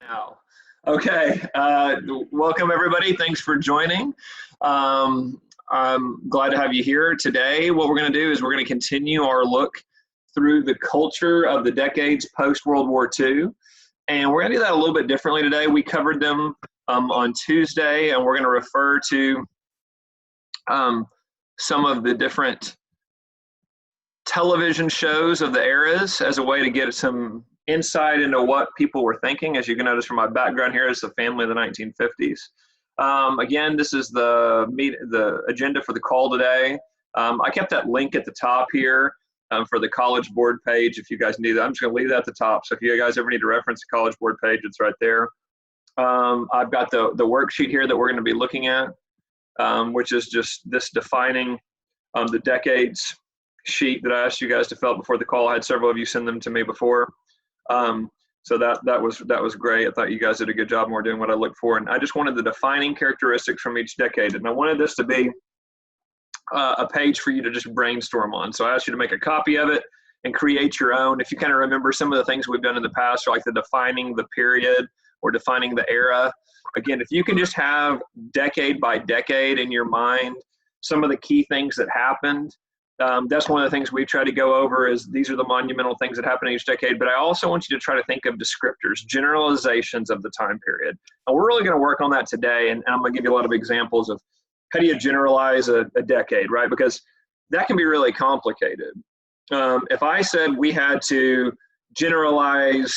Now, okay, welcome everybody. Thanks for joining. I'm glad to have you here today. What we're going to do is we're going to continue our look through the culture of the decades post-World War II. And we're going to do that a little bit differently today. We covered them on Tuesday, and we're going to refer to some of the different television shows of the eras as a way to get some insight into what people were thinking. As you can notice from my background here is the family of the 1950s. Again, this is the agenda for the call today. I kept that link at the top here for the College Board page. If you guys need that, I'm just going to leave that at the top. So if you guys ever need to reference the College Board page, it's right there. I've got the worksheet here that we're going to be looking at, which is just this defining the decades sheet that I asked you guys to fill out before the call. I had several of you send them to me before. So that was great. I thought you guys did a good job more doing what I looked for. And I just wanted the defining characteristics from each decade. And I wanted this to be a page for you to just brainstorm on. So I asked you to make a copy of it and create your own. If you kind of remember some of the things we've done in the past, or like the defining the period or defining the era. Again, if you can just have decade by decade in your mind, some of the key things that happened. That's one of the things we try to go over is these are the monumental things that happen in each decade, but I also want you to try to think of descriptors, generalizations of the time period. And we're really going to work on that today, and I'm going to give you a lot of examples of how do you generalize a decade, right? Because that can be really complicated. If I said we had to generalize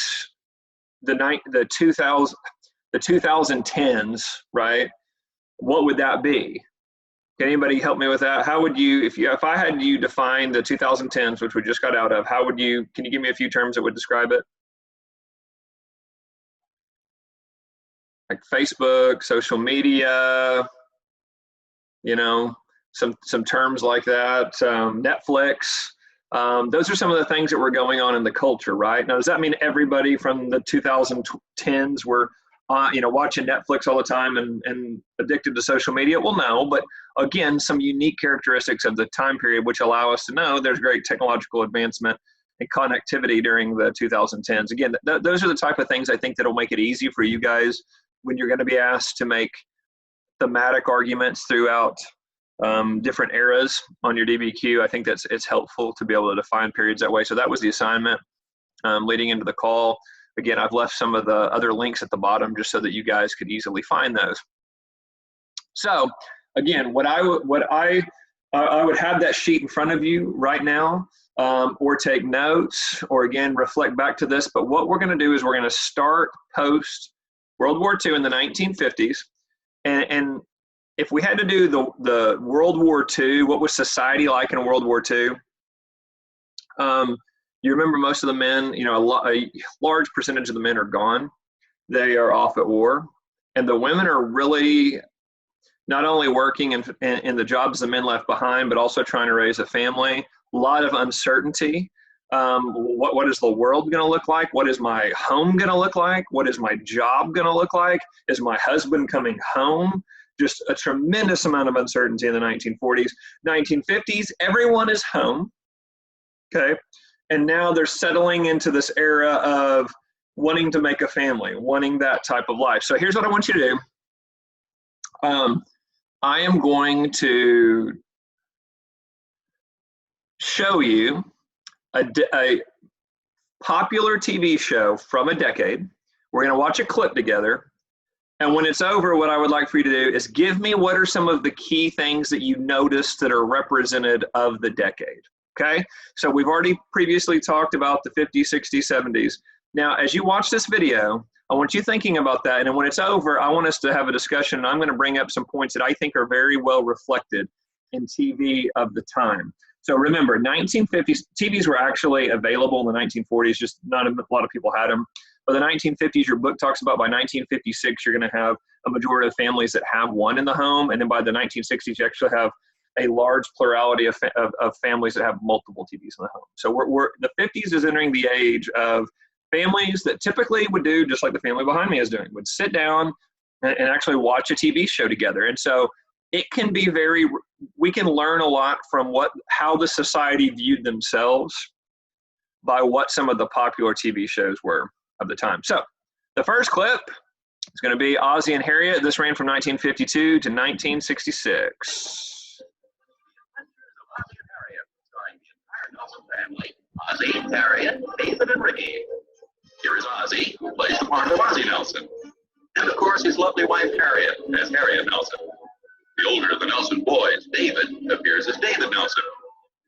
the 2010s, right, what would that be? Can anybody help me with that? How would you, if I had you define the 2010s, which we just got out of, how would you, can you give me a few terms that would describe it? Like Facebook, social media, you know, some terms like that, Netflix. Those are some of the things that were going on in the culture, right? Now, does that mean everybody from the 2010s were watching Netflix all the time and addicted to social media? Well, no, but again, some unique characteristics of the time period which allow us to know there's great technological advancement and connectivity during the 2010s. Again, those are the type of things I think that'll make it easy for you guys when you're going to be asked to make thematic arguments throughout different eras on your DBQ. I think it's helpful to be able to define periods that way. So that was the assignment leading into the call. Again, I've left some of the other links at the bottom just so that you guys could easily find those. So again, I would have that sheet in front of you right now, or take notes, or again, reflect back to this. But what we're going to do is we're going to start post World War II in the 1950s. And if we had to do the World War II, what was society like in World War II? You remember most of the men, a large percentage of the men are gone. They are off at war. And the women are really not only working in the jobs the men left behind, but also trying to raise a family. A lot of uncertainty. What is the world going to look like? What is my home going to look like? What is my job going to look like? Is my husband coming home? Just a tremendous amount of uncertainty in the 1940s. 1950s, everyone is home. Okay. And now they're settling into this era of wanting to make a family, wanting that type of life. So here's what I want you to do. I am going to show you a popular TV show from a decade. We're going to watch a clip together. And when it's over, what I would like for you to do is give me what are some of the key things that you noticed that are represented of the decade. Okay, so we've already previously talked about the 50s, 60s, 70s. Now, as you watch this video, I want you thinking about that. And when it's over, I want us to have a discussion. I'm going to bring up some points that I think are very well reflected in TV of the time. So remember, 1950s, TVs were actually available in the 1940s, just not a lot of people had them. By the 1950s, your book talks about by 1956, you're going to have a majority of families that have one in the home. And then by the 1960s, you actually have a large plurality of families that have multiple TVs in the home. So the 50s is entering the age of families that typically would do just like the family behind me is doing, would sit down and actually watch a TV show together. And so it can be we can learn a lot from how the society viewed themselves by what some of the popular TV shows were of the time. So The first clip is going to be Ozzie and Harriet. This ran from 1952 to 1966. Ozzie and Harriet, starring the entire Nelson family. Ozzie, Harriet, David, and Ricky. Here is Ozzie, who plays the part of Ozzie Nelson. And of course, his lovely wife Harriet, as Harriet Nelson. The older of the Nelson boys, David, appears as David Nelson.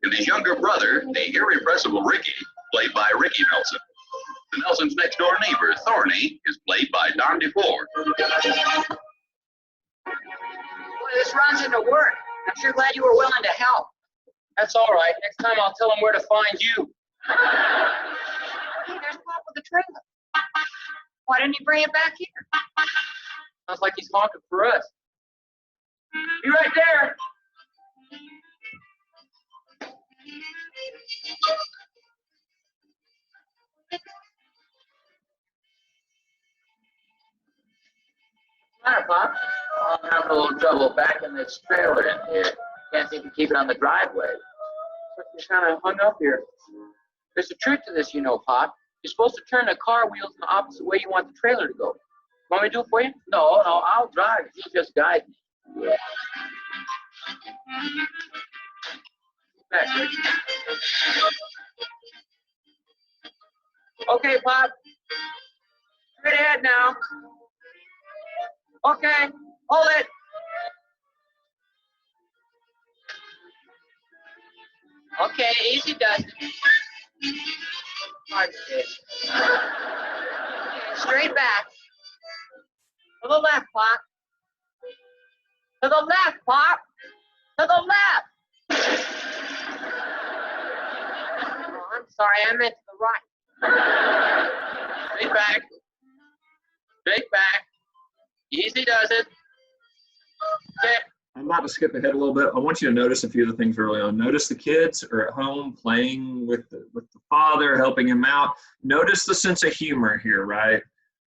And his younger brother, the irrepressible Ricky, played by Ricky Nelson. The Nelson's next door neighbor, Thorny, is played by Don DeFore. Boy, this runs into work. I'm sure glad you were willing to help. That's all right. Next time I'll tell him where to find you. Hey, there's Pop with the trailer. Why didn't he bring it back here? Sounds like he's honking for us. Be right there. What's the matter, Pop? I'm having a little trouble backing this trailer in here. Can't seem to keep it on the driveway. So you're kind of hung up here. There's a truth to this, you know, Pop. You're supposed to turn the car wheels in the opposite way you want the trailer to go. Want me to do it for you? No, I'll drive. You just guide me. Yeah. Back, Rick. Okay, Pop. Straight ahead now. Okay, hold it. Okay, easy does it. Hard to do. Okay, straight back. To the left, Pop. To the left, Pop. To the left. Oh, I'm sorry, I meant to the right. Straight back. Straight back. Easy does it. Okay. I'm about to skip ahead a little bit. I want you to notice a few of the things early on. Notice the kids are at home playing with the father, helping him out. Notice the sense of humor here, right?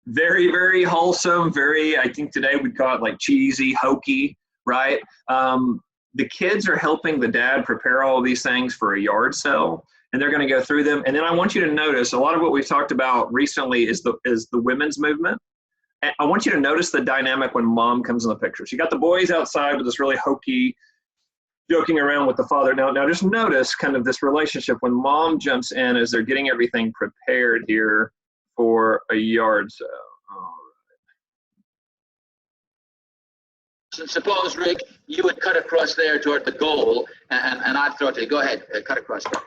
Very, very wholesome. Very, I think today we'd call it like cheesy, hokey, right? The kids are helping the dad prepare all of these things for a yard sale, and they're going to go through them. And then I want you to notice a lot of what we've talked about recently is the women's movement. And I want you to notice the dynamic when mom comes in the picture. So you got the boys outside with this really hokey, joking around with the father. Now just notice kind of this relationship when mom jumps in as they're getting everything prepared here for a yard sale. All So suppose, Rick, you would cut across there toward the goal, and I'd throw it to you. Go ahead, cut across there.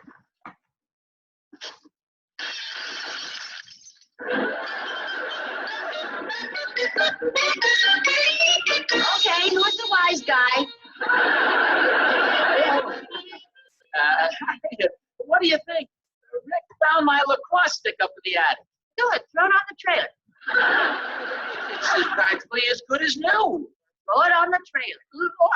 Okay, who's the wise guy? What do you think? Rick found my lacrosse stick up in the attic. Do it. Throw it on the trailer. It's practically as good as new. Throw it on the trailer. Oh,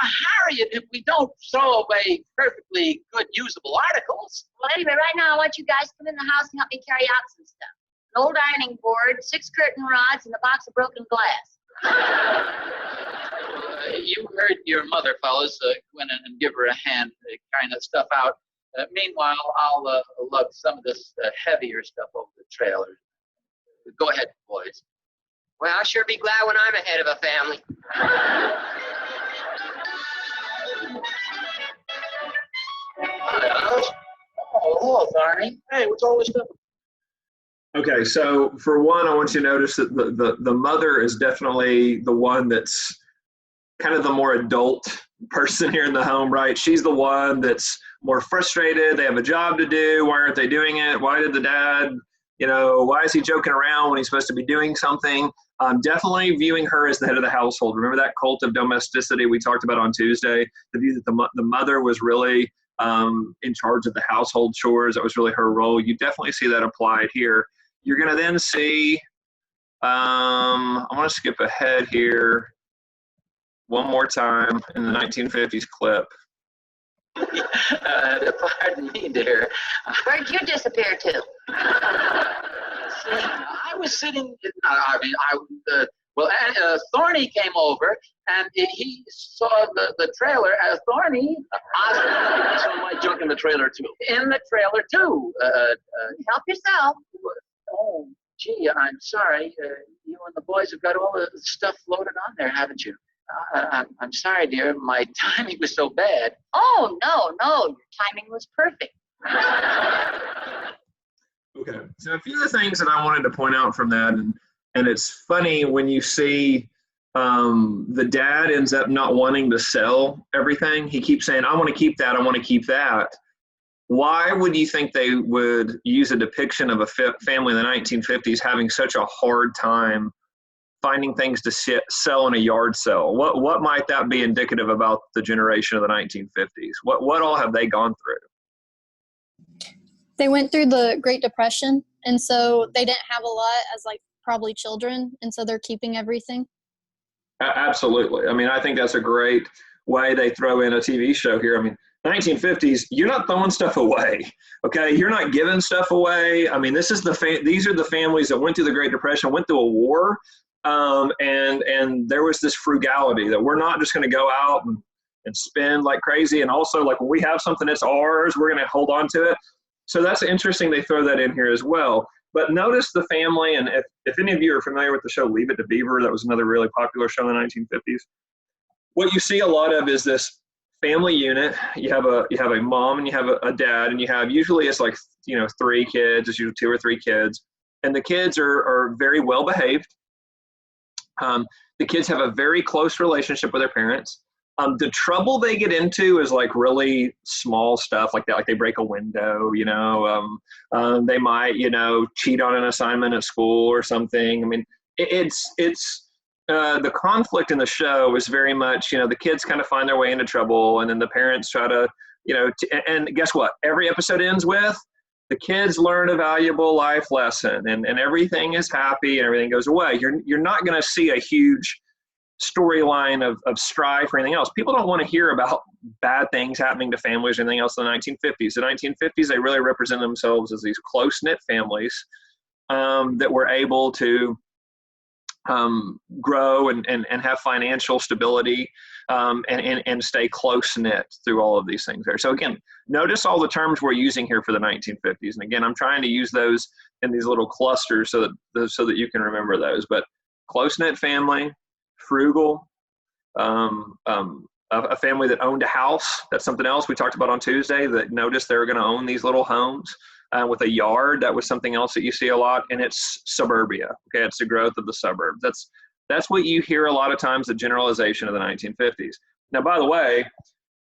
Harriet, if we don't throw away perfectly good usable articles. Well, anyway, right now I want you guys to come in the house and help me carry out some stuff. An old ironing board, 6 curtain rods, and a box of broken glass. You heard your mother, fellas. Go in and give her a hand carrying that stuff out. Meanwhile, I'll lug some of this heavier stuff over the trailer. Go ahead, boys. Well, I'll sure be glad when I'm ahead of a family. Oh, hello, Thorny. Hey, what's all this stuff? Okay, so for one, I want you to notice that the mother is definitely the one that's kind of the more adult person here in the home, right? She's the one that's more frustrated. They have a job to do. Why aren't they doing it? Why did the dad, why is he joking around when he's supposed to be doing something? Definitely viewing her as the head of the household. Remember that cult of domesticity we talked about on Tuesday? The view that the mother was really in charge of the household chores. That was really her role. You definitely see that applied here. You're going to then see, I want to skip ahead here one more time in the 1950s clip. Pardon me, dear. Where'd you disappear to? I was sitting, Thorny came over, and he saw the trailer. Thorny, I saw my junk in the trailer, too. In the trailer, too. Help yourself. Oh, Gee, I'm sorry. You and the boys have got all the stuff loaded on there, haven't you? I'm sorry, dear. My timing was so bad. Oh, no. Your timing was perfect. Okay, so a few of the things that I wanted to point out from that, and it's funny when you see the dad ends up not wanting to sell everything. He keeps saying, I want to keep that, I want to keep that. Why would you think they would use a depiction of a family in the 1950s having such a hard time finding things to sell in a yard sale? What might that be indicative about the generation of the 1950s? What all have they gone through? They went through the Great Depression, and so they didn't have a lot as like probably children, and so they're keeping everything. Absolutely. I mean, I think that's a great way they throw in a TV show here. I mean, 1950s, you're not throwing stuff away, okay? You're not giving stuff away. I mean, these are the families that went through the Great Depression, went through a war, and there was this frugality that we're not just going to go out and spend like crazy, and also like when we have something that's ours, we're going to hold on to it. So that's interesting they throw that in here as well. But notice the family, and if any of you are familiar with the show Leave It to Beaver, that was another really popular show in the 1950s. What you see a lot of is this family unit. You have a mom and you have a dad, and you have usually it's like 3 kids. It's usually 2 or 3 kids, and the kids are very well behaved. The kids have a very close relationship with their parents. The trouble they get into is like really small stuff like that, like they break a window, they might, cheat on an assignment at school or something. I mean, it's the conflict in the show is very much, the kids kind of find their way into trouble, and then the parents try to, and guess what? Every episode ends with the kids learn a valuable life lesson, and everything is happy and everything goes away. You're not going to see a huge storyline of strife or anything else. People don't want to hear about bad things happening to families or anything else in the 1950s. The 1950s, they really represent themselves as these close-knit families that were able to grow and have financial stability and stay close-knit through all of these things there. So again, notice all the terms we're using here for the 1950s. And again, I'm trying to use those in these little clusters so that you can remember those. But close-knit family, frugal, a family that owned a house. That's something else we talked about on Tuesday, that noticed they were going to own these little homes with a yard. That was something else that you see a lot, and it's suburbia. Okay, it's the growth of the suburbs. That's what you hear a lot of times, the generalization of the 1950s. Now, by the way,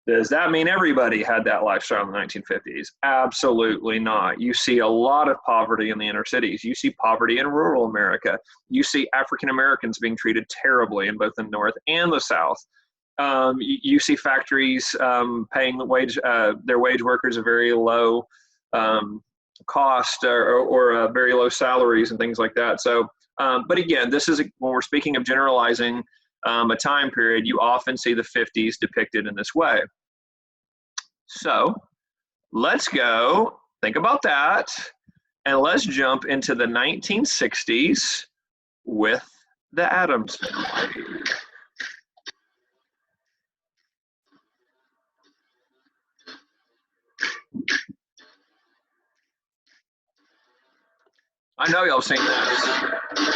does that mean everybody had that lifestyle in the 1950s? Absolutely not. You see a lot of poverty in the inner cities. You see poverty in rural America. You see African Americans being treated terribly in both the North and the South. You see factories paying their wage workers a very low cost or very low salaries and things like that. So, but again, this is when we're speaking of generalizing a time period, you often see the 50s depicted in this way. So let's go think about that, and let's jump into the 1960s with the Addams Family. I know y'all seen this.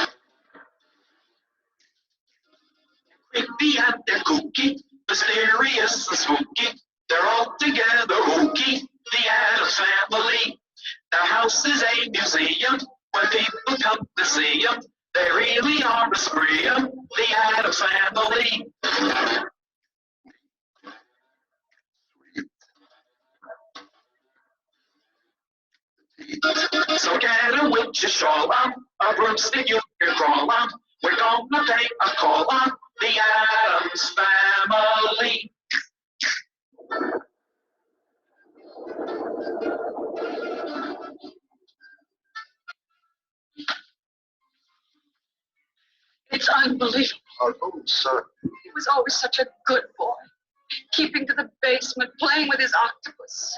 Creepy and they're kooky, mysterious and spooky. They're all together ooky, the Addams Family. Their house is a museum when people come to see them. They really are a spree 'em, the Addams Family. So get a witch's shawl on, a broomstick you can crawl on. We're gonna take a call on the Addams Family. It's unbelievable. Our own son. He was always such a good boy, keeping to the basement, playing with his octopus.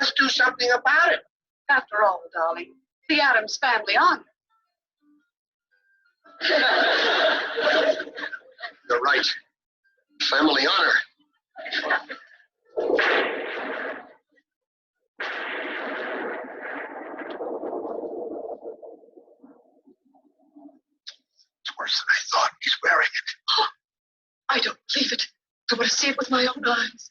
Let's do something about it. After all, darling, the Addams Family honor. You're right. Family honor. worse than I thought. He's wearing it. I don't believe it. I want to see it with my own eyes.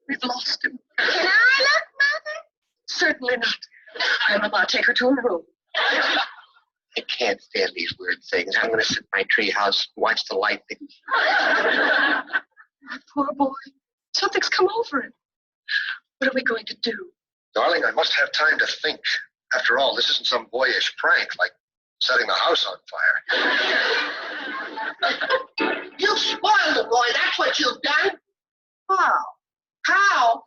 We've lost him. Can I look, Mother? Certainly not. I will not take her to her room. I can't stand these weird things. I'm going to sit in my treehouse and watch the lightning. My poor boy. Something's come over him. What are we going to do? Darling, I must have time to think. After all, this isn't some boyish prank like setting the house on fire. You spoiled the boy, that's what you've done. How? How?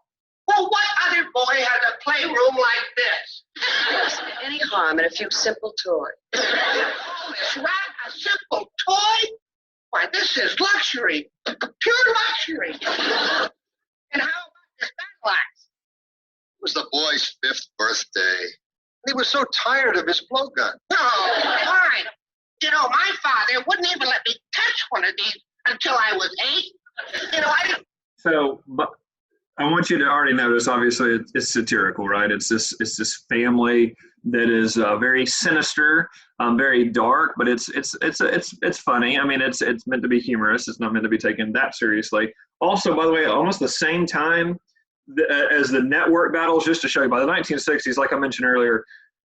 Well, what other boy has a playroom like this? There isn't any harm in a few simple toys. Oh, is that a simple toy? Why, this is luxury. Pure luxury. And how about the satellites? It was the boy's 5th birthday. He was so tired of his blowgun. Oh, fine. You know, my father wouldn't even let me touch one of these until I was 8. You know, I didn't. So, but I want you to already notice, obviously, it's satirical, right? It's this family that is very sinister, very dark, but it's funny. I mean, it's meant to be humorous. It's not meant to be taken that seriously. Also, by the way, almost the same time as the network battles, just to show you, by the 1960s, like I mentioned earlier,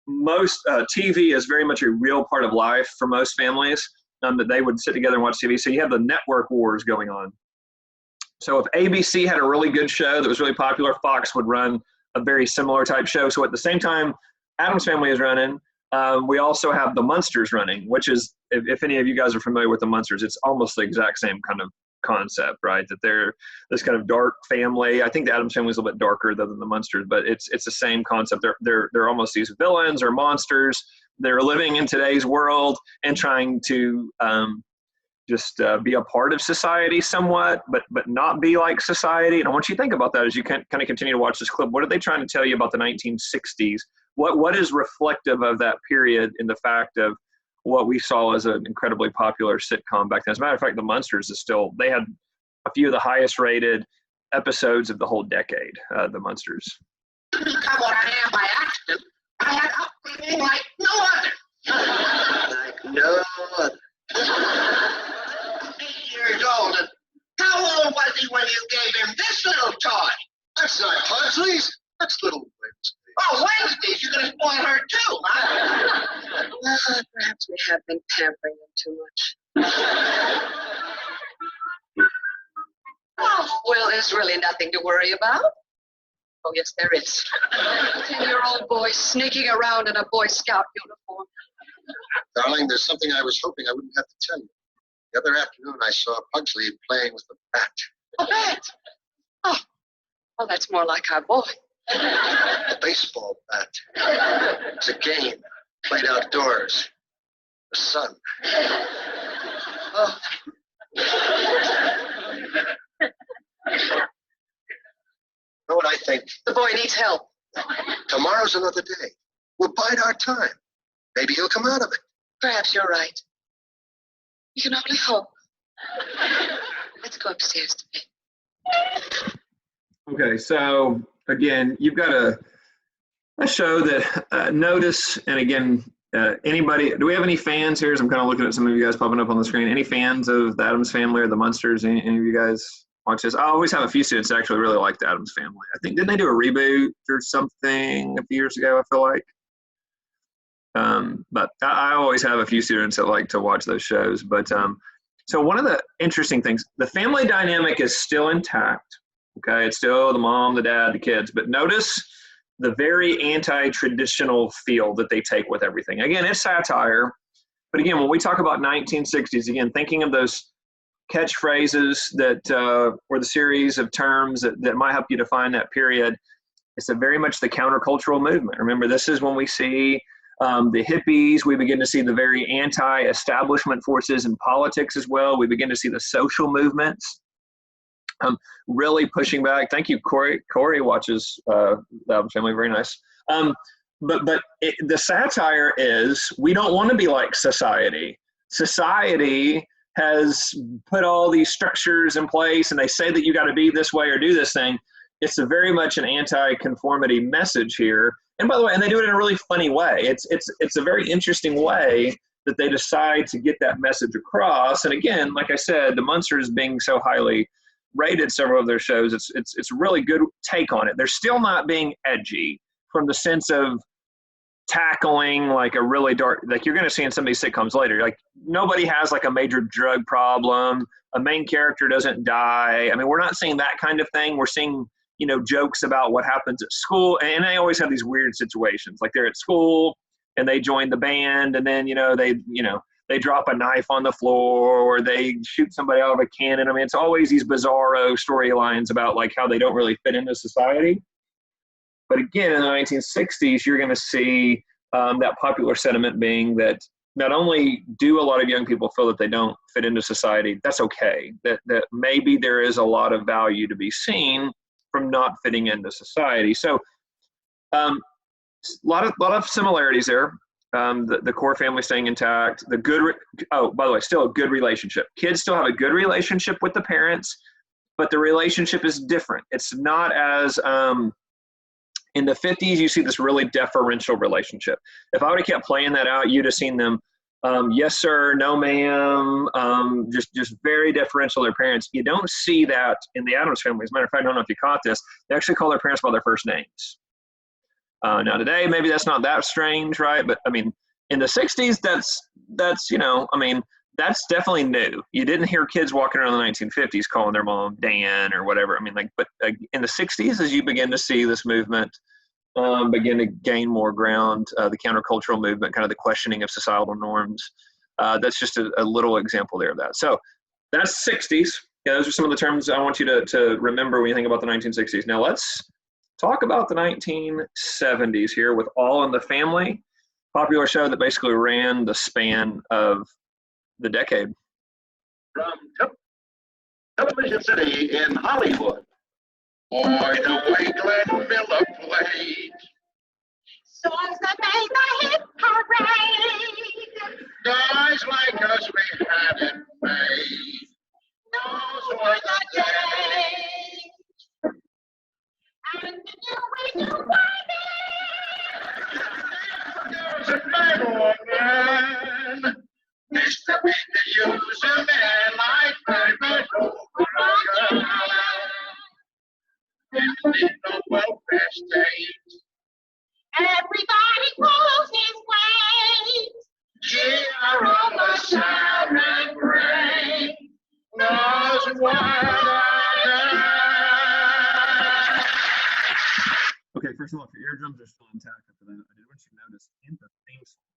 most TV is very much a real part of life for most families, that they would sit together and watch TV. So you have the network wars going on. So if ABC had a really good show that was really popular, Fox would run a very similar type show. So at the same time Addams Family is running, we also have the Munsters running, which is, if any of you guys are familiar with the Munsters, it's almost the exact same kind of concept, right? That they're this kind of dark family. I think the Addams Family is a little bit darker than the Munsters, but it's the same concept. They're almost these villains or monsters. They're living in today's world and trying to just be a part of society somewhat, but not be like society. And I want you to think about that as you kind of continue to watch this clip. What are they trying to tell you about the 1960s? What is reflective of that period in the fact of what we saw as an incredibly popular sitcom back then? As a matter of fact, the Munsters they had a few of the highest rated episodes of the whole decade, the Munsters. Become what I am by accident. I had upbringing like no other. Like no other. 8 years old, and how old was he when you gave him this little toy? That's not Pugsley's. That's little Wednesday. Oh, Wednesdays, you're going to spoil her too, huh? Well, perhaps we have been pampering them too much. Oh, well, there's really nothing to worry about. Oh, yes, there is. A 10-year-old boy sneaking around in a Boy Scout uniform. Darling, there's something I was hoping I wouldn't have to tell you. The other afternoon, I saw Pugsley playing with a bat. A bat? Oh, well, that's more like our boy. A baseball bat. It's a game played outdoors. The sun. Oh. Know what I think? The boy needs help. Tomorrow's another day. We'll bide our time. Maybe he'll come out of it. Perhaps you're right. You can only hope. Let's go upstairs to bed. Okay, so again, you've got a show that notice, and again, anybody, do we have any fans here? As I'm kind of looking at some of you guys popping up on the screen. Any fans of the Addams Family or the Munsters? Any of you guys watch this? I always have a few students that actually really like the Addams Family. I think, didn't they do a reboot or something a few years ago, I feel like? But I always have a few students that like to watch those shows. But so one of the interesting things, the family dynamic is still intact. Okay, it's still the mom, the dad, the kids. But notice the very anti-traditional feel that they take with everything. Again, it's satire. But again, when we talk about 1960s, again, thinking of those catchphrases that or the series of terms that might help you define that period, it's very much the countercultural movement. Remember, this is when we see the hippies. We begin to see the very anti-establishment forces in politics as well. We begin to see the social movements really pushing back. Thank you, Corey. Corey watches the Addams Family. Very nice. But the satire is, we don't want to be like society. Society has put all these structures in place and they say that you got to be this way or do this thing. It's a very much an anti-conformity message here. And by the way, and they do it in a really funny way. It's a very interesting way that they decide to get that message across. And again, like I said, the Munsters being so highly rated several of their shows, it's a really good take on it. They're still not being edgy from the sense of tackling like a really dark, like you're going to see in some of these sitcoms later, like nobody has like a major drug problem, a main character doesn't die. I mean, we're not seeing that kind of thing. We're seeing, you know, jokes about what happens at school, and they always have these weird situations, like they're at school and they join the band, and then they drop a knife on the floor, or they shoot somebody out of a cannon. I mean, it's always these bizarro storylines about like how they don't really fit into society. But again, in the 1960s, you're going to see that popular sentiment being that not only do a lot of young people feel that they don't fit into society, that's okay, that maybe there is a lot of value to be seen from not fitting into society. So a lot of similarities there. The core family staying intact, by the way, still a good relationship. Kids still have a good relationship with the parents, but the relationship is different. It's not as, in the 50s, you see this really deferential relationship. If I would have kept playing that out, you'd have seen them, yes, sir, no, ma'am, just very deferential to their parents. You don't see that in the Addams Family. As a matter of fact, I don't know if you caught this. They actually call their parents by their first names. Now today, maybe that's not that strange, right? But I mean, in the 60s, that's that's definitely new. You didn't hear kids walking around in the 1950s calling their mom Dan or whatever. I mean, but in the 60s, as you begin to see this movement begin to gain more ground, the countercultural movement, kind of the questioning of societal norms, that's just a little example there of that. So that's 60s. Yeah, those are some of the terms I want you to remember when you think about the 1960s. Now let's talk about the 1970s here with All in the Family, popular show that basically ran the span of the decade. From Television City in Hollywood. Boy, the way Glenn Miller played. Songs that make a hit parade. Guys like us, we had it made. Those were the days. And we do There's a man or man. Mr. We can use a man like David O'Brien. And in the welfare state. Everybody pulls his weight. Here on the siren brain. Knows what I got. Okay, first of all, if your eardrums are still intact after that, I did want you to notice in the theme song,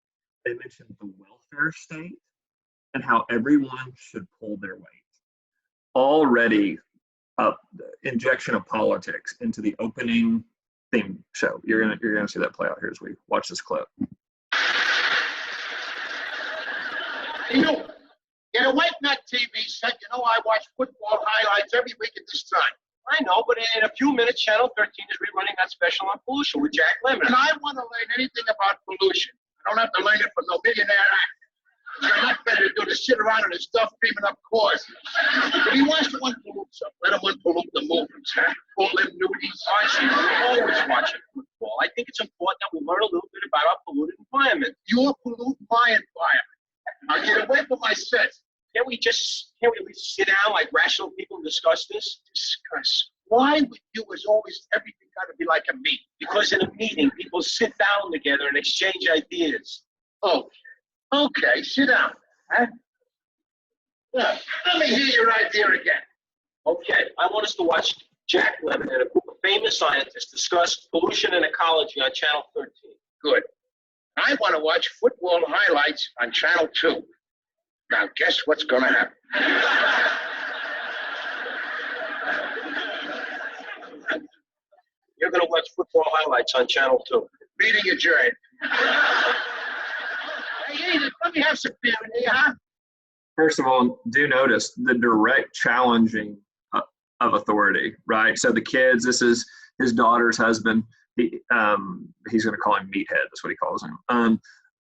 they mentioned the welfare state and how everyone should pull their weight. Already, injection of politics into the opening theme show. You're gonna see that play out here as we watch this clip. You in a white nut TV set, you know I watch football highlights every week at this time. I know, but in a few minutes, Channel 13 is rerunning that special on pollution with Jack Lemmon. And I want to learn anything about pollution. I don't have to learn it from no millionaire actor. He's got enough better to do to sit around on his stuff dreaming up causes. If he wants to unpollute something, let him unpollute the movements, huh? All them nudies. I see. We're always watching football. I think it's important that we learn a little bit about our polluted environment. You're polluting my environment. Now get away from my set. Can't we at least sit down like rational people and discuss this? Discuss. Why with you is always everything got to be like a meeting? Because in a meeting, people sit down together and exchange ideas. Okay, sit down. Huh? Yeah, let me hear your idea again. Okay, I want us to watch Jack Lemmon and a group of famous scientists discuss pollution and ecology on Channel 13. Good. I want to watch football highlights on Channel 2. Now, guess what's going to happen? You're going to watch football highlights on Channel 2. Meeting adjourned. Hey, let me have some beer in here, huh? First of all, do notice the direct challenging of authority, right? So the kids, this is his daughter's husband. He's going to call him Meathead. That's what he calls him.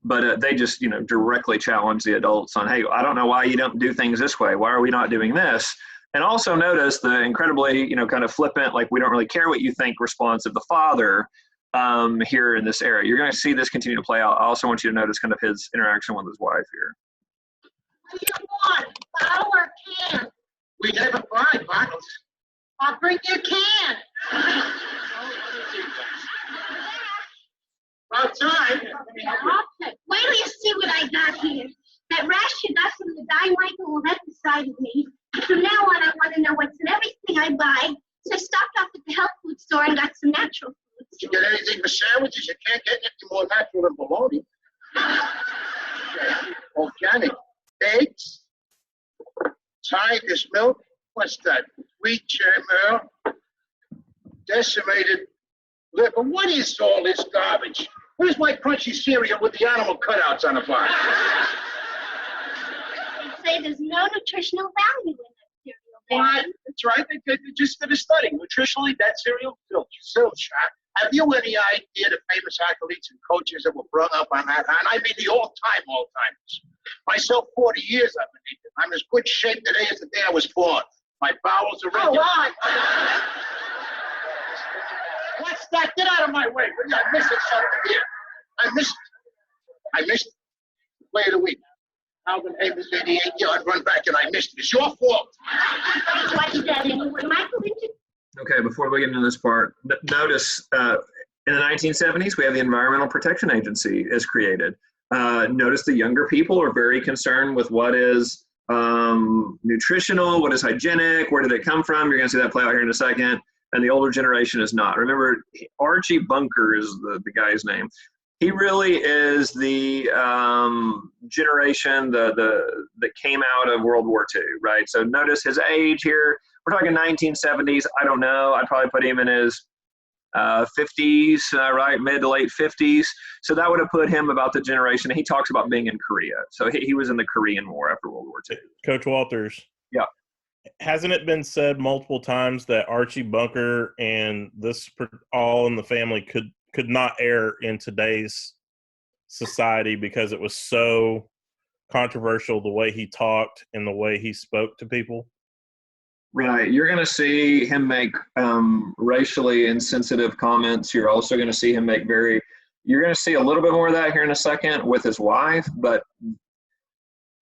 but they just, directly challenge the adults on, hey, I don't know why you don't do things this way. Why are we not doing this? And also notice the incredibly, kind of flippant, like we don't really care what you think response of the father here in this area. You're going to see this continue to play out. I also want you to notice kind of his interaction with his wife here. What do you want? Bottle or can? We never buy bottles. I'll bring your can. About time. Wait till you see what I got here. That rash you got from the guy Michael left beside of me. From now on, I want to know what's in everything I buy. So I stopped off at the health food store and got some natural foods. You get anything for sandwiches? You can't get anything more natural than bologna. Organic. Eggs. Tiger's milk. What's that? Wheat germ, decimated liver. What is all this garbage? Where's my crunchy cereal with the animal cutouts on the box? They say there's no nutritional value in that cereal. What? That's right. They just did a study. Nutritionally, that cereal, zilch. Have you any idea the famous athletes and coaches that were brought up on that? And I mean the all-timers. Myself, 40 years I've been eating. I'm as good shape today as the day I was born. My bowels are ready. What's that? Get out of my way. I missed it something here. I missed it. Play of the week. Alvin Havens, 88-yard run back, and I missed it. It's your fault. Okay, before we get into this part, notice in the 1970s, we have the Environmental Protection Agency is created. Notice the younger people are very concerned with what is nutritional, what is hygienic, where did it come from? You're going to see that play out here in a second. And the older generation is not. Remember, Archie Bunker is the guy's name. He really is the generation that came out of World War II, right? So notice his age here. We're talking 1970s. I don't know. I'd probably put him in his 50s, right? Mid to late 50s. So that would have put him about the generation. He talks about being in Korea. So he was in the Korean War after World War II. Coach Walters. Yeah. Hasn't it been said multiple times that Archie Bunker and this All in the Family could not air in today's society because it was so controversial the way he talked and the way he spoke to people? Right. You're going to see him make racially insensitive comments. You're also going to see him make you're going to see a little bit more of that here in a second with his wife, but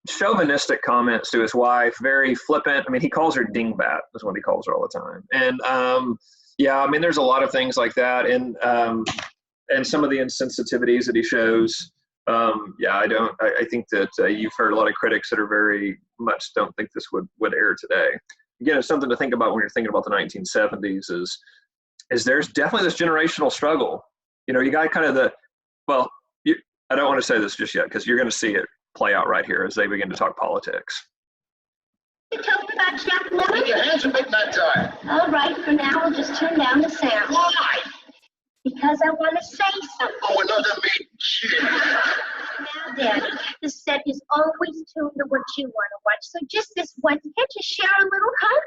chauvinistic comments to his wife, very flippant. I mean, he calls her dingbat is what he calls her all the time. And yeah, I mean, there's a lot of things like that. And some of the insensitivities that he shows. Yeah, I think that you've heard a lot of critics that are very much don't think this would air today. Again, it's something to think about when you're thinking about the 1970s is there's definitely this generational struggle. You got kind of I don't want to say this just yet because you're going to see it play out right here as they begin to talk politics. You talk about Jack Lemmon? Put your hands up at that time. All right, for now, I'll just turn down the sound. Why? Because I want to say something. Oh, another meeting. Shit. Now, Daddy, the set is always tuned to what you want to watch. So just this once, can't you share a little, huh?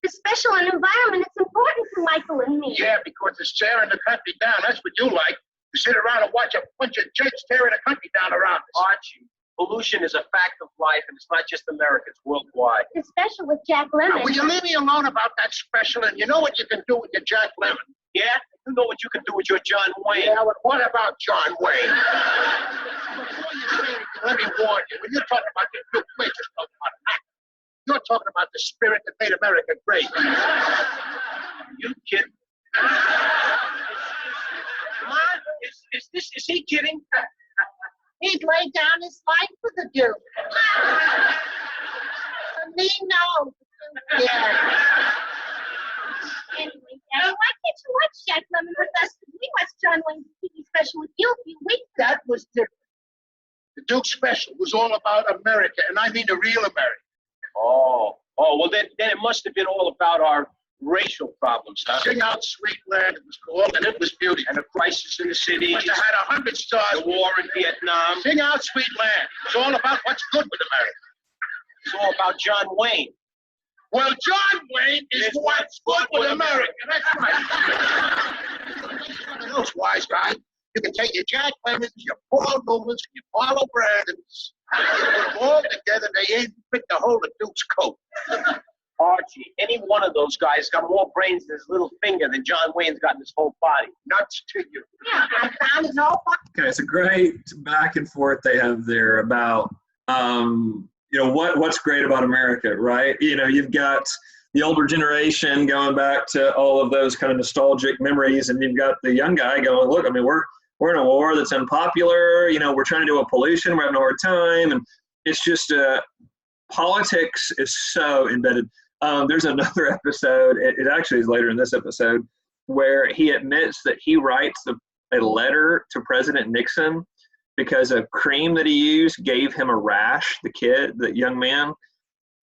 The special environment is important for Michael and me. Yeah, because it's tearing the country down. That's what you like. To sit around and watch a bunch of jerks tearing the country down around us. Archie, pollution is a fact of life, and it's not just America, it's worldwide. The special with Jack Lemmon. Now, will you leave me alone about that special? And you know what you can do with your Jack Lemmon? Yeah? You know what you can do with your John Wayne. Yeah, but what about John Wayne? Before you say anything, let me warn you. When you're talking about the new place, you're talking about an act. You're talking about the spirit that made America great. You kidding? Is he kidding? He'd lay down his life for the Duke. For me, no. Yeah. Anyway, Daddy, why can't you watch Jack Lemmon with us? We watched John Wayne's TV special with you a few weeks ago. That was different. The Duke special was all about America, and I mean the real America. Oh, well, then it must have been all about our racial problems, huh? Sing Out Sweet Land, it was called, and it was beautiful. And the crisis in the city. Must have had 100 stars. The war in Vietnam. Sing Out Sweet Land. It's all about what's good with America. It's all about John Wayne. Well, John Wayne is what's good with America. That's right. One of those wise guys. You can take your Jack Lemmons, your Paul Newmans, and your Marlo Brandons. Put them all together, they ain't fit to hold a dude's coat. Archie, any one of those guys got more brains in his little finger than John Wayne's got in his whole body. Nuts to you. Yeah, I found it all. Okay, it's a great back and forth they have there about, what's great about America, right? You've got the older generation going back to all of those kind of nostalgic memories, and you've got the young guy going, look, I mean, we're in a war that's unpopular. We're trying to do a pollution. We're having a hard time, and it's just politics is so embedded. There's another episode. It actually is later in this episode where he admits that he writes a letter to President Nixon because a cream that he used gave him a rash. The young man.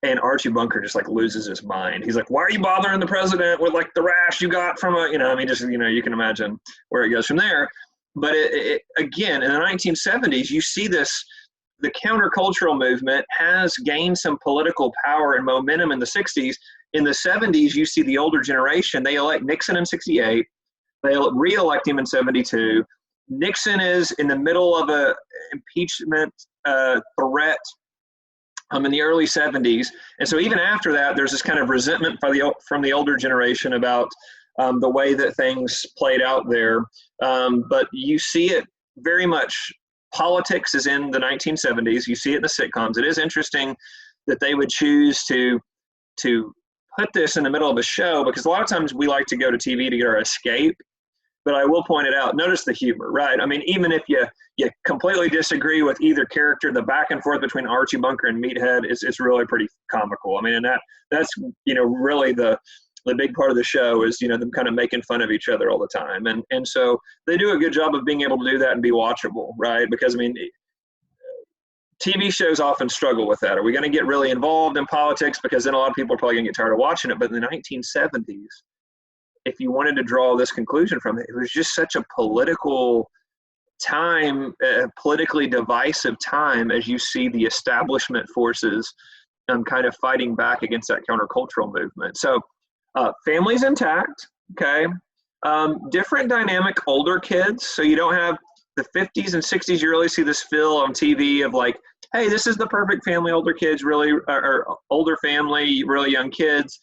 And Archie Bunker just loses his mind. He's like, why are you bothering the president with the rash you got from you can imagine where it goes from there. But again, in the 1970s, you see the countercultural movement has gained some political power and momentum in the 60s. In the 70s, you see the older generation. They elect Nixon in 68. They re-elect him in 72. Nixon is in the middle of a impeachment threat in the early 70s. And so even after that, there's this kind of resentment from the older generation about the way that things played out there. But you see it very much, politics is in the 1970s. You see it in the sitcoms. It is interesting that they would choose to put this in the middle of a show, because a lot of times we like to go to TV to get our escape. But I will point it out, notice the humor, right? I mean, even if you completely disagree with either character, the back and forth between Archie Bunker and Meathead is really pretty comical. I mean, and that's really the big part of the show is, them kind of making fun of each other all the time. And so they do a good job of being able to do that and be watchable, right? Because, I mean, TV shows often struggle with that. Are we going to get really involved in politics? Because then a lot of people are probably going to get tired of watching it. But in the 1970s, if you wanted to draw this conclusion from it, it was just such a political time, politically divisive time, as you see the establishment forces kind of fighting back against that countercultural movement. So family's intact, okay? Different dynamic, older kids. So you don't have the 50s and 60s. You really see this feel on TV of hey, this is the perfect family, older kids, really, or older family, really young kids.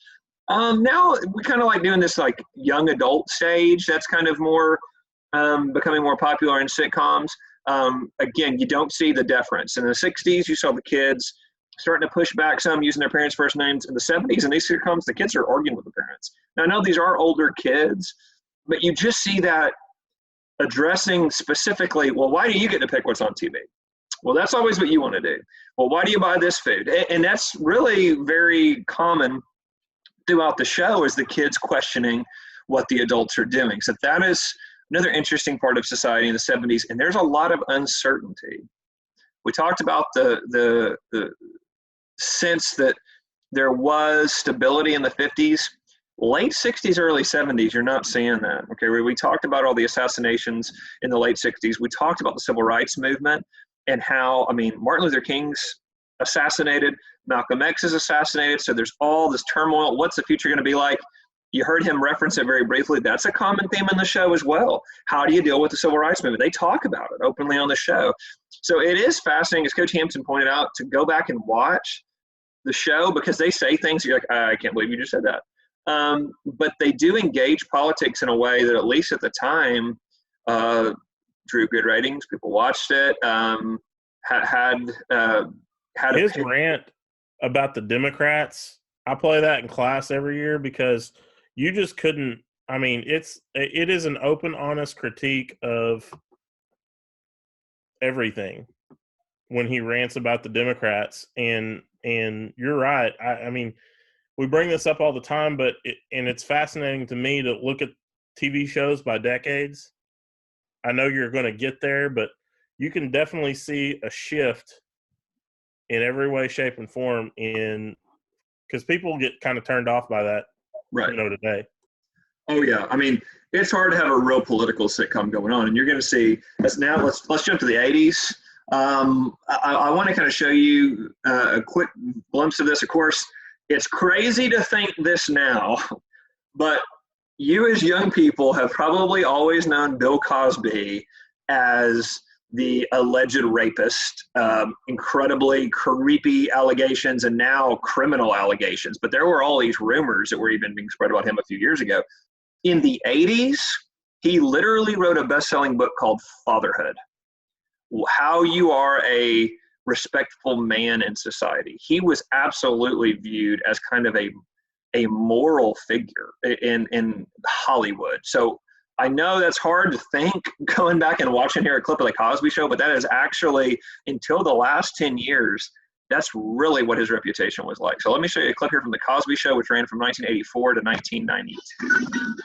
Now we kind of doing this young adult stage. That's kind of more becoming more popular in sitcoms. Again, you don't see the deference. In the 60s, you saw the kids starting to push back some, using their parents' first names. In the 70s, in these sitcoms, the kids are arguing with the parents. Now, I know these are older kids, but you just see that addressing specifically, well, why do you get to pick what's on TV? Well, that's always what you want to do. Well, why do you buy this food? And that's really very common throughout the show, is the kids questioning what the adults are doing. So that is another interesting part of society in the 70s, and there's a lot of uncertainty. We talked about the sense that there was stability in the 50s. Late 60s, early 70s, you're not seeing that. Okay, we talked about all the assassinations in the late 60s. We talked about the civil rights movement and how, Martin Luther King's assassinated, Malcolm X is assassinated, so there's all this turmoil. What's the future going to be like? You heard him reference it very briefly. That's a common theme in the show as well. How do you deal with the civil rights movement? They talk about it openly on the show. So it is fascinating, as Coach Hampton pointed out, to go back and watch the show, because they say things you're like, I can't believe you just said that. But they do engage politics in a way that, at least at the time, drew good ratings. People watched it. Had his rant about the Democrats. I play that in class every year because you just couldn't. It is an open, honest critique of everything when he rants about the Democrats. And you're right. We bring this up all the time, but it's fascinating to me to look at TV shows by decades. I know you're going to get there, but you can definitely see a shift in every way, shape, and form because people get kind of turned off by that, right? Today. Oh yeah, it's hard to have a real political sitcom going on, and you're going to see. Let's jump to the 80s. I want to kind of show you a quick glimpse of this. Of course, it's crazy to think this now, but you as young people have probably always known Bill Cosby as the alleged rapist, incredibly creepy allegations and now criminal allegations. But there were all these rumors that were even being spread about him a few years ago. In the 80s, he literally wrote a best-selling book called Fatherhood, How You Are a Respectful Man in Society. He was absolutely viewed as kind of a moral figure in Hollywood. So I know that's hard to think going back and watching here a clip of The Cosby Show, but that is actually, until the last 10 years, that's really what his reputation was like. So let me show you a clip here from The Cosby Show, which ran from 1984 to 1992.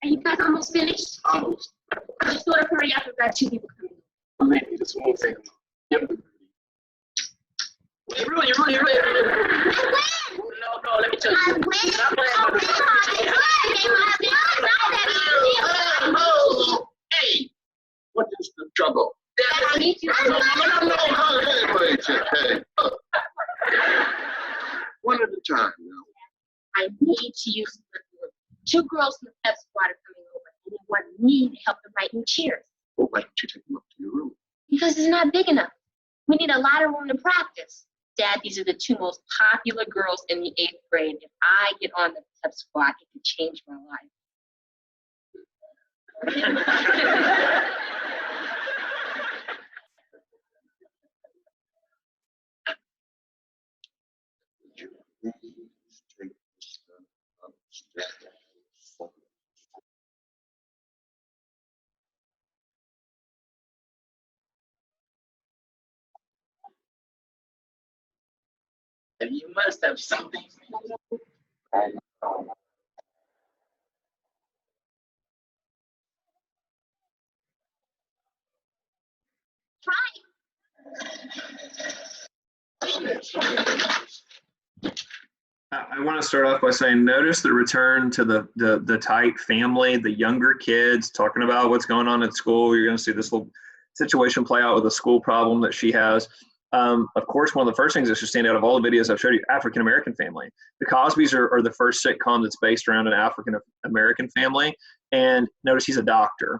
Are you guys almost finished? Almost. Just sort of hurry up. We've got 2 people coming. Maybe this won't take long. Yep. You really. No, let me tell you. Hey, what is the trouble? I need you. No, hey. One at a time now. I need to use the room. 2 girls from the pep squad are coming over, and they want me to help them write new cheers. Well, why don't you take them up to your room? Because it's not big enough. We need a lot of room to practice. Dad, these are the 2 most popular girls in the 8th grade. If I get on the pep squad, it could change my life. Take this stuff upstairs. You must have something. Try. I want to start off by saying, notice the return to the tight family, the younger kids talking about what's going on at school. You're going to see this little situation play out with a school problem that she has. Of course, one of the first things that should stand out of all the videos I've showed you, African-American family. The Cosbys are the first sitcom that's based around an African-American family. And notice he's a doctor.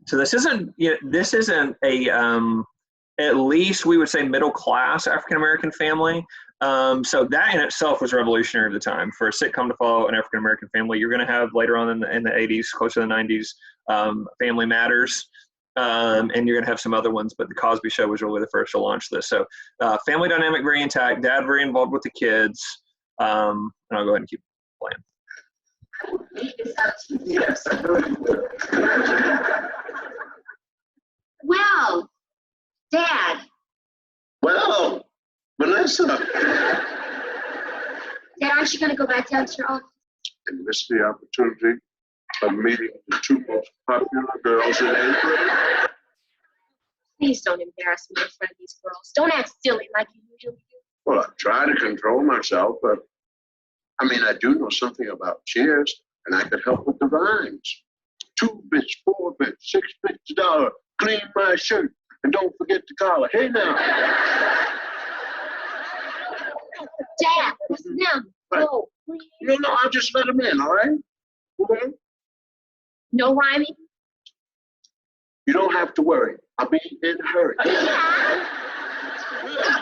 So this isn't a, at least we would say middle-class African-American family. So that in itself was revolutionary at the time for a sitcom to follow an African-American family. You're going to have later on in the 80s, close to the 90s, Family Matters. And you're going to have some other ones, but The Cosby Show was really the first to launch this. So family dynamic very intact, dad very involved with the kids. And I'll go ahead and keep playing. Yes. Well, Dad. Well, Vanessa. Dad, aren't you going to go back down to your office? And miss the opportunity of meeting the 2 most popular girls in 8th grade. Please don't embarrass me in front of these girls. Don't act silly like you usually do. Well, I try to control myself, but I mean, I do know something about cheers, and I could help with the rhymes. 2 bits, 4 bits, 6 bits a dollar. Clean my shirt, and don't forget the collar. Hey now. Dad, listen now. Go, please. No, I'll just let them in, all right? Okay? No rhyming? You don't have to worry. I'll be in a hurry.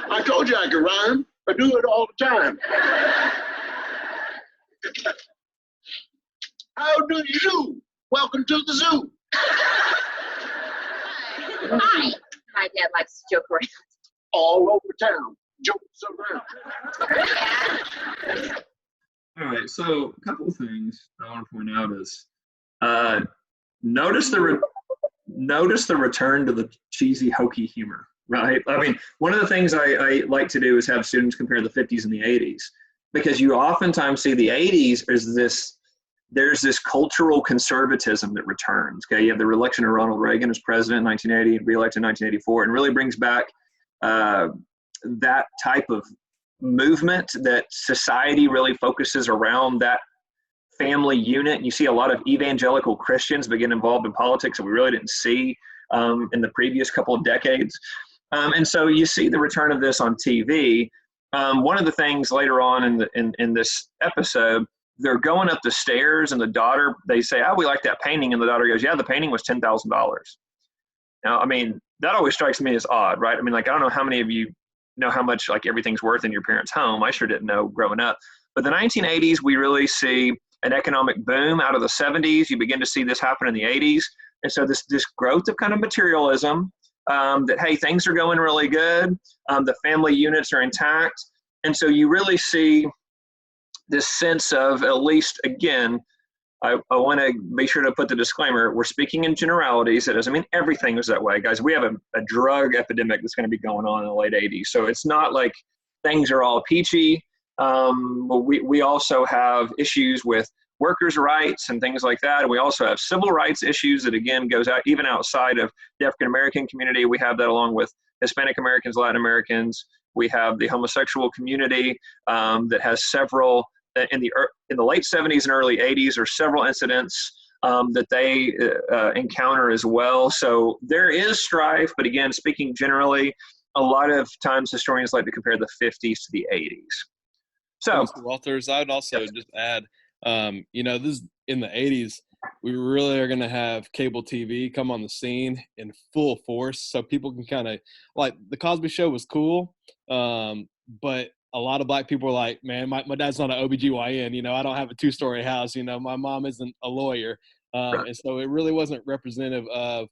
I told you I could rhyme. I do it all the time. How do you do? Welcome to the zoo. Hi. My dad likes to joke around. all over town. Jokes around. All right, so a couple of things I want to point out is notice the return to the cheesy, hokey humor, right? I mean, one of the things I like to do is have students compare the 50s and the 80s, because you oftentimes see the 80s there's this cultural conservatism that returns. Okay, you have the election of Ronald Reagan as president in 1980 and re-elected in 1984, and really brings back that type of movement that society really focuses around that family unit. You see a lot of evangelical Christians begin involved in politics that we really didn't see in the previous couple of decades. And so you see the return of this on TV. One of the things later on in this episode, they're going up the stairs and the daughter, they say, oh, we like that painting. And the daughter goes, yeah, the painting was $10,000. Now, I mean, that always strikes me as odd, right? I mean, like, I don't know how many of you know how much like everything's worth in your parents' home. I sure didn't know growing up. But the 1980s, we really see an economic boom out of the 70s. You begin to see this happen in the 80s. And so this growth of kind of materialism, that, hey, things are going really good. The family units are intact. And so you really see this sense of, at least, again, I want to be sure to put the disclaimer, we're speaking in generalities. That doesn't mean everything was that way. Guys, we have a drug epidemic that's going to be going on in the late 80s. So it's not like things are all peachy. But we also have issues with workers' rights and things like that. And we also have civil rights issues that, again, goes out even outside of the African-American community. We have that along with Hispanic Americans, Latin Americans. We have the homosexual community that has several, in the late 70s and early 80s, are several incidents that they encounter as well. So there is strife, but again, speaking generally, a lot of times historians like to compare the 50s to the 80s. So, Mr. Walters, I would also just add, this in the 80s, we really are going to have cable TV come on the scene in full force, so people can kind of, like, the Cosby Show was cool, but a lot of black people are like, man, my dad's not an OBGYN, I don't have a 2-story house, my mom isn't a lawyer, and so it really wasn't representative of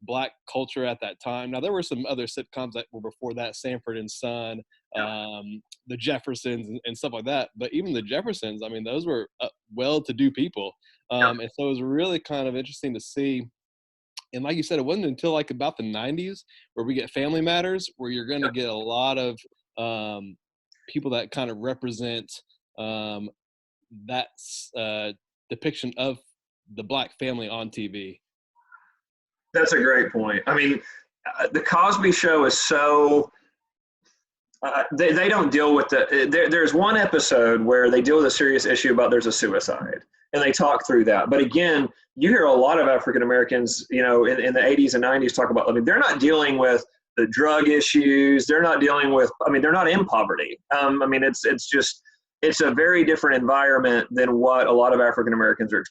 black culture at that time. Now, there were some other sitcoms that were before that, Sanford and Son, the Jeffersons and stuff like that. But even the Jeffersons, I mean, those were well-to-do people. And so it was really kind of interesting to see. And like you said, it wasn't until like about the 90s where we get Family Matters, where you're going to get a lot of people that kind of represent that depiction of the black family on TV. That's a great point. I mean, the Cosby Show is so they don't deal with there's one episode where they deal with a serious issue about there's a suicide, and they talk through that. But again, you hear a lot of African Americans, in the 80s and 90s talk about, I mean, they're not dealing with the drug issues. They're not dealing with, I mean, they're not in poverty. I mean, it's a very different environment than what a lot of African Americans are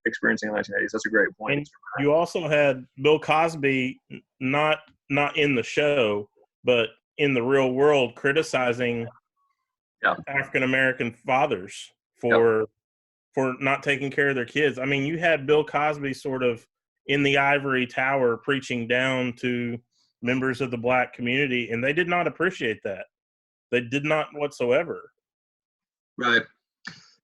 experiencing in the 1980s. That's a great point. And you also had Bill Cosby, not in the show, but in the real world, criticizing African American fathers for not taking care of their kids. I mean, you had Bill Cosby sort of in the ivory tower preaching down to members of the black community, and they did not appreciate that. They did not whatsoever. Right.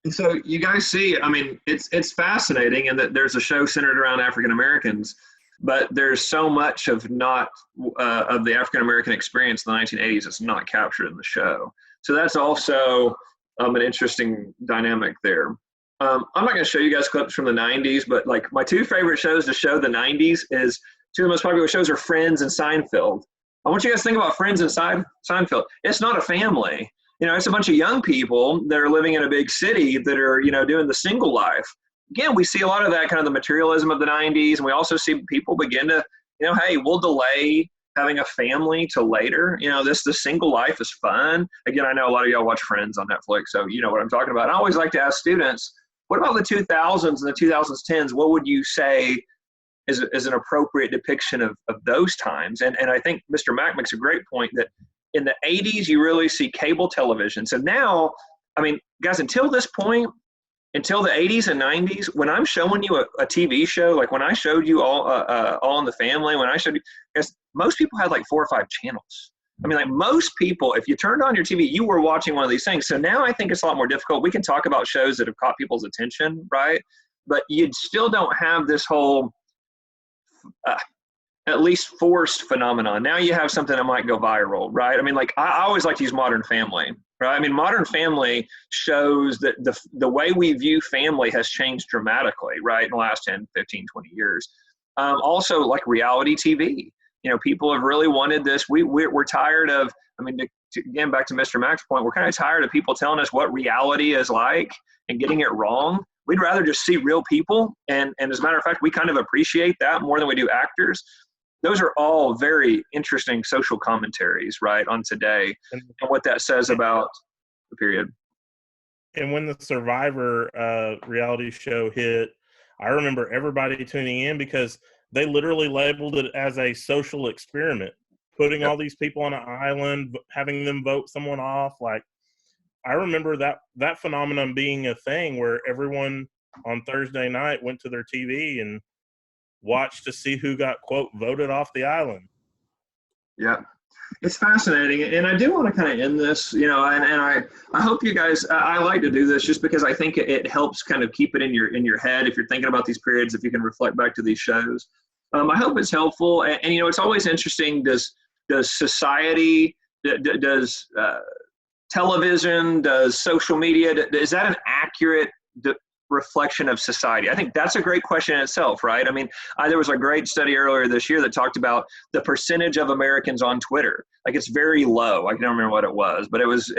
And so you guys see, I mean, it's fascinating in that there's a show centered around African Americans, but there's so much of of the African American experience in the 1980s that's not captured in the show. So that's also an interesting dynamic there. I'm not going to show you guys clips from the 90s, but like my two favorite shows to show the 90s is two of the most popular shows are Friends and Seinfeld. I want you guys to think about Friends and Seinfeld. It's not a family. It's a bunch of young people that are living in a big city that are, doing the single life. Again, we see a lot of that kind of the materialism of the 90s. And we also see people begin to, hey, we'll delay having a family till later. The single life is fun. Again, I know a lot of y'all watch Friends on Netflix, so you know what I'm talking about. I always like to ask students, what about the 2000s and the 2010s? What would you say is an appropriate depiction of those times? And I think Mr. Mack makes a great point that in the 80s, you really see cable television. So now, I mean, guys, until this point, until the 80s and 90s, when I'm showing you a TV show, like when I showed you All in the Family, when I showed you, guys, most people had like 4 or 5 channels. I mean, like most people, if you turned on your TV, you were watching one of these things. So now I think it's a lot more difficult. We can talk about shows that have caught people's attention, right? But you still don't have this whole, at least forced phenomenon. Now you have something that might go viral, right? I mean, like I always like to use Modern Family, right? I mean, Modern Family shows that the way we view family has changed dramatically, right, in the last 10, 15, 20 years. Also, like reality TV. You know, people have really wanted this. We're tired of, I mean, again, back to Mr. Mack's point, we're kind of tired of people telling us what reality is like and getting it wrong. We'd rather just see real people. And as a matter of fact, we kind of appreciate that more than we do actors. Those are all very interesting social commentaries, right, on today and what that says about the period. And when the Survivor reality show hit, I remember everybody tuning in because they literally labeled it as a social experiment, putting all these people on an island, having them vote someone off. Like, I remember that phenomenon being a thing where everyone on Thursday night went to their TV and watched to see who got, quote, voted off the island. Yeah. It's fascinating. And I do want to kind of end this, you know, and I hope you guys, I like to do this just because I think it helps kind of keep it in your head. If you're thinking about these periods, if you can reflect back to these shows, I hope it's helpful. And you know, it's always interesting. Does society, does television, does social media, is that an accurate reflection of society? I think that's a great question in itself, right? I mean, there was a great study earlier this year that talked about the percentage of Americans on Twitter. Like, it's very low. I don't remember what it was, but it was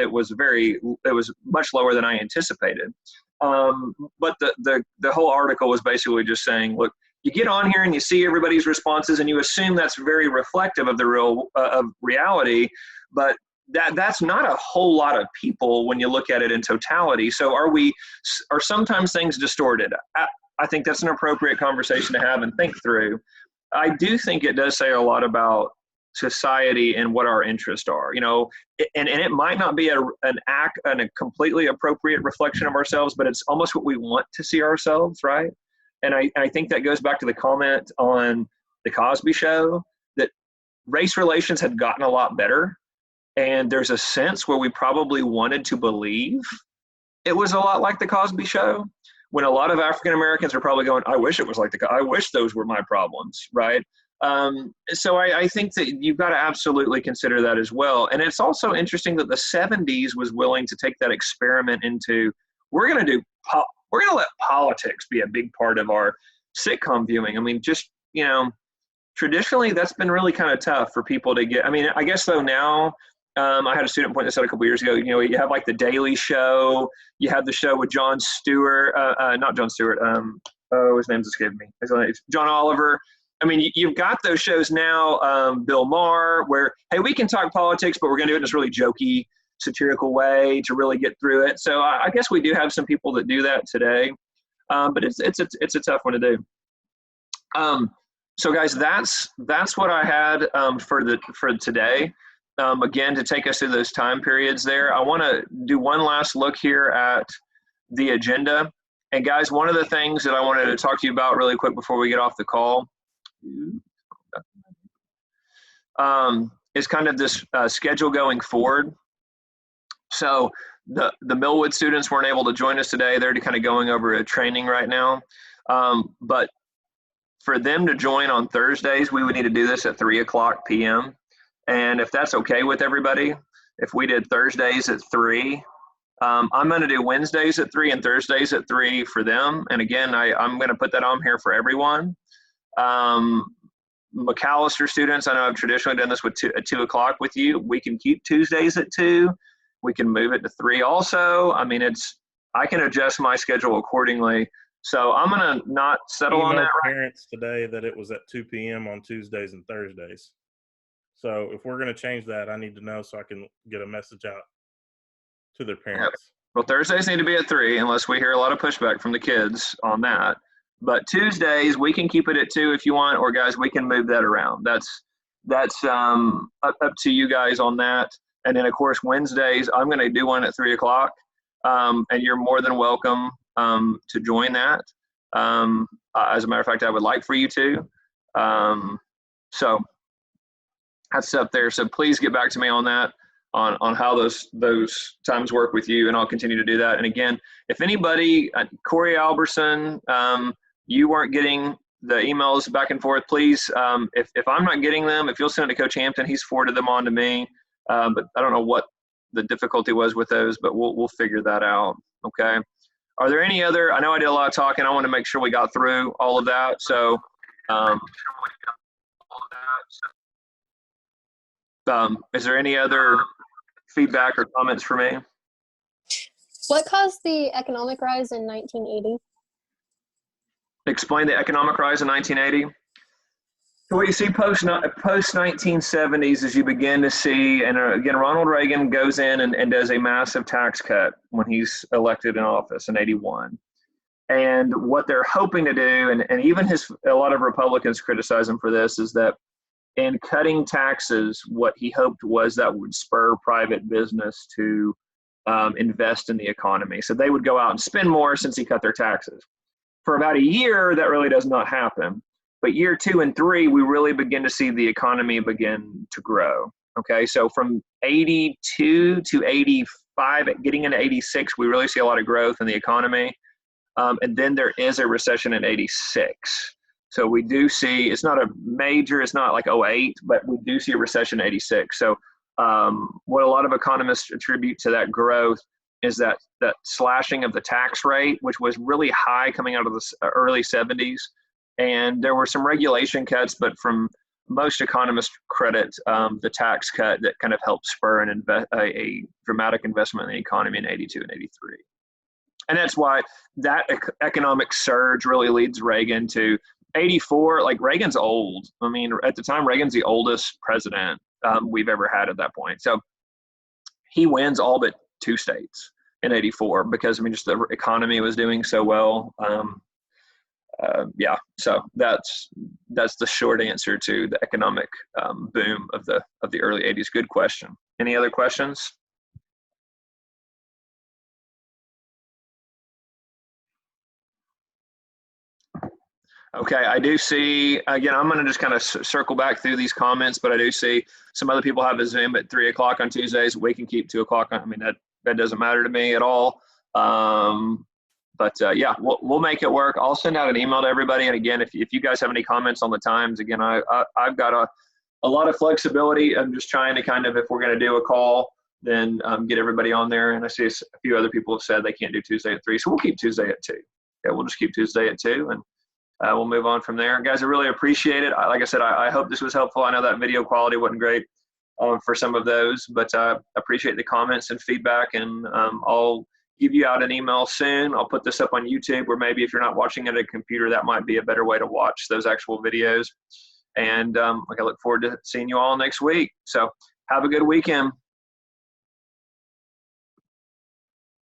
much lower than I anticipated. But the whole article was basically just saying, look, you get on here and you see everybody's responses and you assume that's very reflective of the real of reality, but that's not a whole lot of people when you look at it in totality. So are sometimes things distorted? I think that's an appropriate conversation to have and think through. I do think it does say a lot about society and what our interests are, you know, and it might not be a completely appropriate reflection of ourselves, but it's almost what we want to see ourselves, right? And I think that goes back to the comment on the Cosby Show, that race relations had gotten a lot better. And there's a sense where we probably wanted to believe it was a lot like the Cosby Show, when a lot of African Americans are probably going, I wish it was like I wish those were my problems, right? So I think that you've got to absolutely consider that as well. And it's also interesting that the 70s was willing to take that experiment into, we're going to let politics be a big part of our sitcom viewing. I mean, just, you know, traditionally that's been really kind of tough for people to get. I mean, I guess though now, I had a student point this out a couple years ago. You know, you have like the Daily Show. You have the show with Jon Stewart, not Jon Stewart. His name's escaped me. It's John Oliver. I mean, you've got those shows now. Bill Maher, where hey, we can talk politics, but we're going to do it in this really jokey, satirical way to really get through it. So I guess we do have some people that do that today, but it's a tough one to do. So guys, that's what I had for today. Again, to take us through those time periods there, I want to do one last look here at the agenda. And guys, one of the things that I wanted to talk to you about really quick before we get off the call is kind of this schedule going forward. So the Millwood students weren't able to join us today. They're kind of going over a training right now. But for them to join on Thursdays, we would need to do this at 3:00 p.m. And if that's okay with everybody, if we did Thursdays at 3, I'm going to do Wednesdays at 3 and Thursdays at 3 for them. And again, I'm going to put that on here for everyone. McAllister students, I know I've traditionally done this at 2 o'clock with you. We can keep Tuesdays at 2. We can move it to 3 also. I mean, I can adjust my schedule accordingly. So I'm going to not settle on that. Parents today that it was at 2 p.m. on Tuesdays and Thursdays. So if we're going to change that, I need to know so I can get a message out to their parents. Yep. Well, Thursdays need to be at 3 unless we hear a lot of pushback from the kids on that. But Tuesdays, we can keep it at 2 if you want, or guys, we can move that around. That's up to you guys on that. And then, of course, Wednesdays, I'm going to do one at 3 o'clock, and you're more than welcome to join that. As a matter of fact, I would like for you to. So That's up there. So please get back to me on that, on how those times work with you, and I'll continue to do that. And again, if anybody, Corey Alberson, you weren't getting the emails back and forth, please, if I'm not getting them, if you'll send it to Coach Hampton, he's forwarded them on to me. But I don't know what the difficulty was with those, but we'll figure that out. Okay. Are there any other, I know I did a lot of talking. I want to make sure we got through all of that. So, is there any other feedback or comments for me? What caused the economic rise in 1980? Explain the economic rise in 1980. So what you see post 1970s is you begin to see, and again, Ronald Reagan goes in and does a massive tax cut when he's elected in office in 81. And what they're hoping to do, and even a lot of Republicans criticize him for this, is that in cutting taxes, what he hoped was that would spur private business to invest in the economy. So they would go out and spend more since he cut their taxes. For about a year, that really does not happen. But year 2 and 3, we really begin to see the economy begin to grow. Okay, so from 82 to 85, getting into 86, we really see a lot of growth in the economy. And then there is a recession in 86. So we do see, it's not a major, it's not like 08, but we do see a recession in 86. So what a lot of economists attribute to that growth is that slashing of the tax rate, which was really high coming out of the early 70s. And there were some regulation cuts, but from most economists credit the tax cut that kind of helped spur a dramatic investment in the economy in 82 and 83. And that's why that economic surge really leads Reagan to 84. Like, Reagan's old. I mean, at the time, Reagan's the oldest president we've ever had at that point. So he wins all but 2 states in 84 because, I mean, just the economy was doing so well. Yeah, so that's the short answer to the economic boom of the early 80s. Good question. Any other questions? Okay, I do see, again, I'm going to just kind of circle back through these comments, but I do see some other people have a Zoom at 3 o'clock on Tuesdays. We can keep 2 o'clock. I mean, that doesn't matter to me at all. But yeah, we'll make it work. I'll send out an email to everybody. And again, if you guys have any comments on the times, again, I've got a lot of flexibility. I'm just trying to kind of, if we're going to do a call, then get everybody on there. And I see a few other people have said they can't do Tuesday at 3. So we'll keep Tuesday at 2. Yeah, we'll just keep Tuesday at 2. And we'll move on from there. Guys, I really appreciate it. Like I said, I hope this was helpful. I know that video quality wasn't great for some of those, but I appreciate the comments and feedback. And I'll give you out an email soon. I'll put this up on YouTube, or maybe if you're not watching it at a computer, that might be a better way to watch those actual videos. And I look forward to seeing you all next week. So have a good weekend.